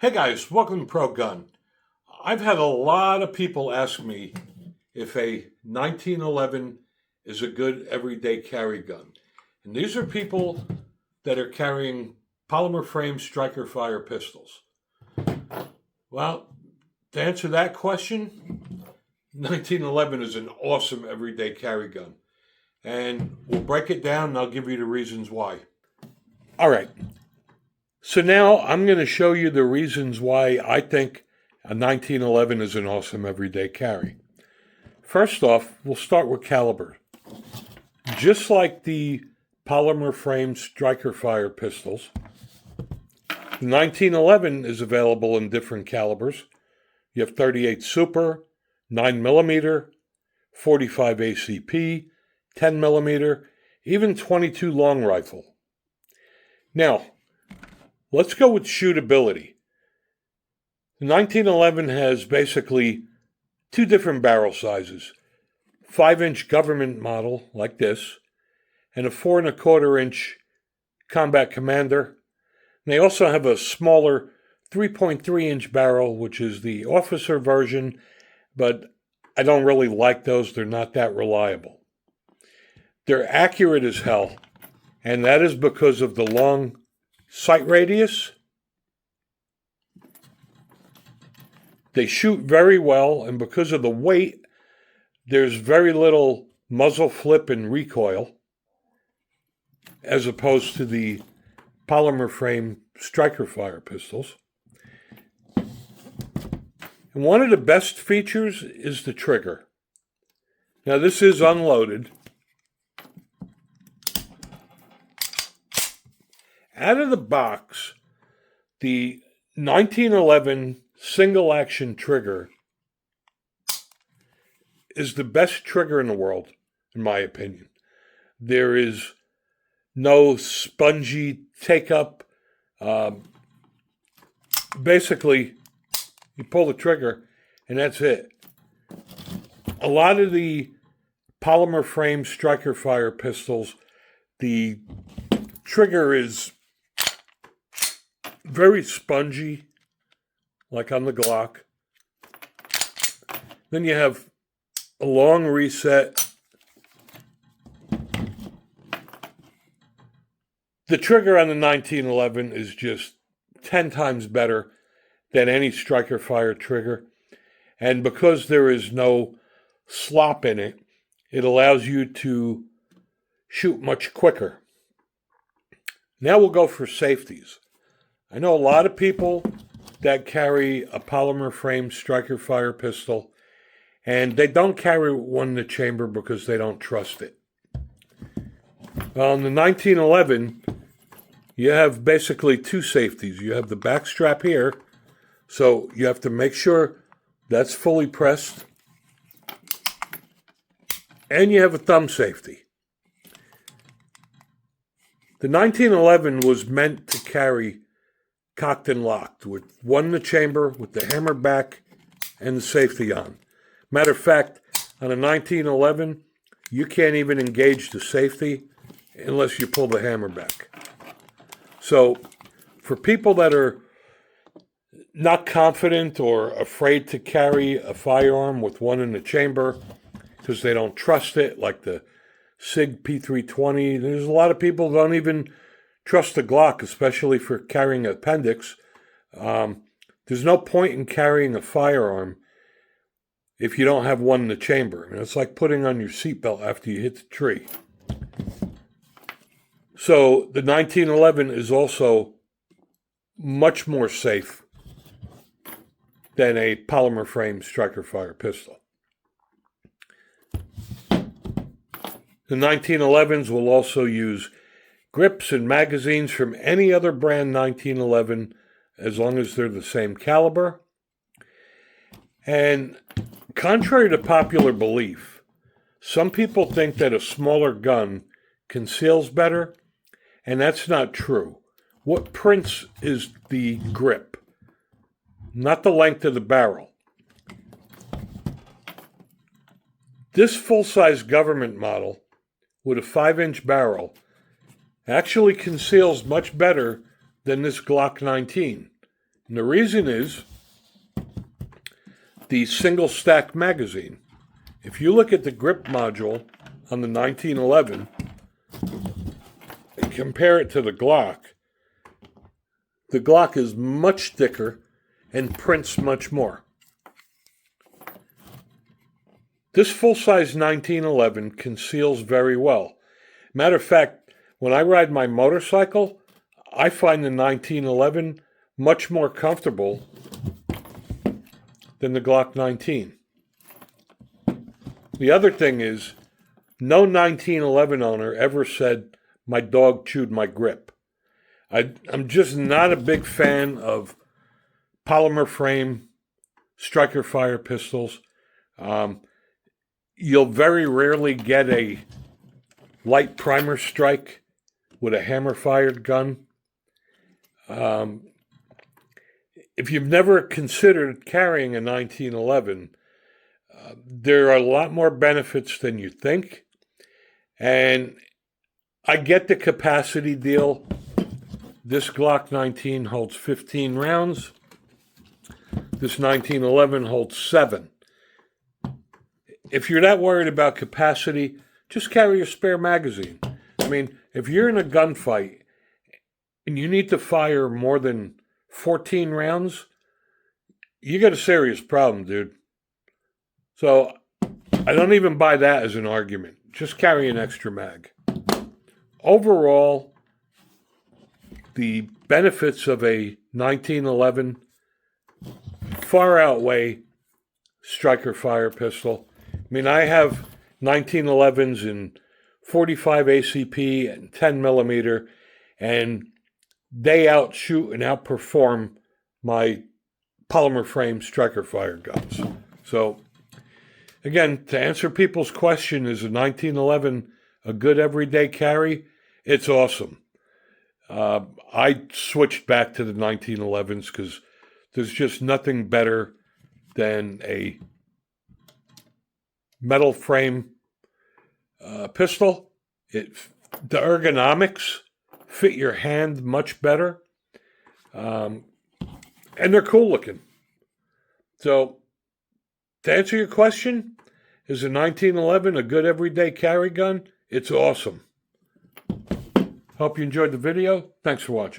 Hey guys, welcome to Pro Gun. I've had a lot of people ask me if a 1911 is a good everyday carry gun. And these are people that are carrying polymer frame striker fire pistols. Well, to answer that question, 1911 is an awesome everyday carry gun. And we'll break it down and I'll give you the reasons why. All right. So now I'm going to show you the reasons why I think a 1911 is an awesome everyday carry. First off, we'll start with caliber. Just like the polymer frame striker fire pistols, the 1911 is available in different calibers. You have 38 Super, 9mm, 45 ACP, 10mm, even 22 long rifle. Now, let's go with shootability. The 1911 has basically two different barrel sizes. 5-inch government model, like this, and a 4¼ inch combat commander. And they also have a smaller 3.3-inch barrel, which is the officer version, but I don't really like those. They're not that reliable. They're accurate as hell, and that is because of the long sight radius. They shoot very well, and because of the weight, there's very little muzzle flip and recoil, as opposed to the polymer frame striker fire pistols. And one of the best features is the trigger. Now this is unloaded. Out of the box, the 1911 single action trigger is the best trigger in the world, in my opinion. There is no spongy take-up. Basically, you pull the trigger and that's it. A lot of the polymer frame striker fire pistols, the trigger is very spongy, like on the Glock. Then you have a long reset. The trigger on the 1911 is just 10 times better than any striker fire trigger. And because there is no slop in it, it allows you to shoot much quicker. Now we'll go for safeties. I know a lot of people that carry a polymer frame striker fire pistol, and they don't carry one in the chamber because they don't trust it. Well, in the 1911, you have basically two safeties. You have the back strap here, so you have to make sure that's fully pressed, and you have a thumb safety. The 1911 was meant to carry cocked and locked, with one in the chamber, with the hammer back, and the safety on. Matter of fact, on a 1911, you can't even engage the safety unless you pull the hammer back. So, for people that are not confident or afraid to carry a firearm with one in the chamber because they don't trust it, like the SIG P320, there's a lot of people who don't even trust the Glock, especially for carrying an appendix. There's no point in carrying a firearm if you don't have one in the chamber. I mean, it's like putting on your seatbelt after you hit the tree. So the 1911 is also much more safe than a polymer frame striker fire pistol. The 1911s will also use grips and magazines from any other brand 1911 as long as they're the same caliber. And contrary to popular belief, some people think that a smaller gun conceals better, and that's not true. What prints is the grip, not the length of the barrel. This full-size government model with a 5-inch barrel actually conceals much better than this Glock 19. And the reason is the single stack magazine. If you look at the grip module on the 1911 and compare it to the Glock is much thicker and prints much more. This full-size 1911 conceals very well. Matter of fact, when I ride my motorcycle, I find the 1911 much more comfortable than the Glock 19. The other thing is, no 1911 owner ever said, my dog chewed my grip. I'm just not a big fan of polymer frame striker fire pistols. You'll very rarely get a light primer strike with a hammer-fired gun. If you've never considered carrying a 1911, there are a lot more benefits than you think. And I get the capacity deal. This Glock 19 holds 15 rounds. This 1911 holds 7. If you're that worried about capacity, just carry a spare magazine. I mean, if you're in a gunfight and you need to fire more than 14 rounds, you got a serious problem, dude. So I don't even buy that as an argument. Just carry an extra mag. Overall, the benefits of a 1911 far outweigh striker fire pistol. I mean, I have 1911s in 45 ACP and 10 millimeter, and they outshoot and outperform my polymer frame striker fire guns. So, again, to answer people's question, is a 1911 a good everyday carry? It's awesome. I switched back to the 1911s because there's just nothing better than a metal frame pistol. The ergonomics fit your hand much better, and they're cool looking. So, to answer your question, is a 1911 a good everyday carry gun? It's awesome. Hope you enjoyed the video. Thanks for watching.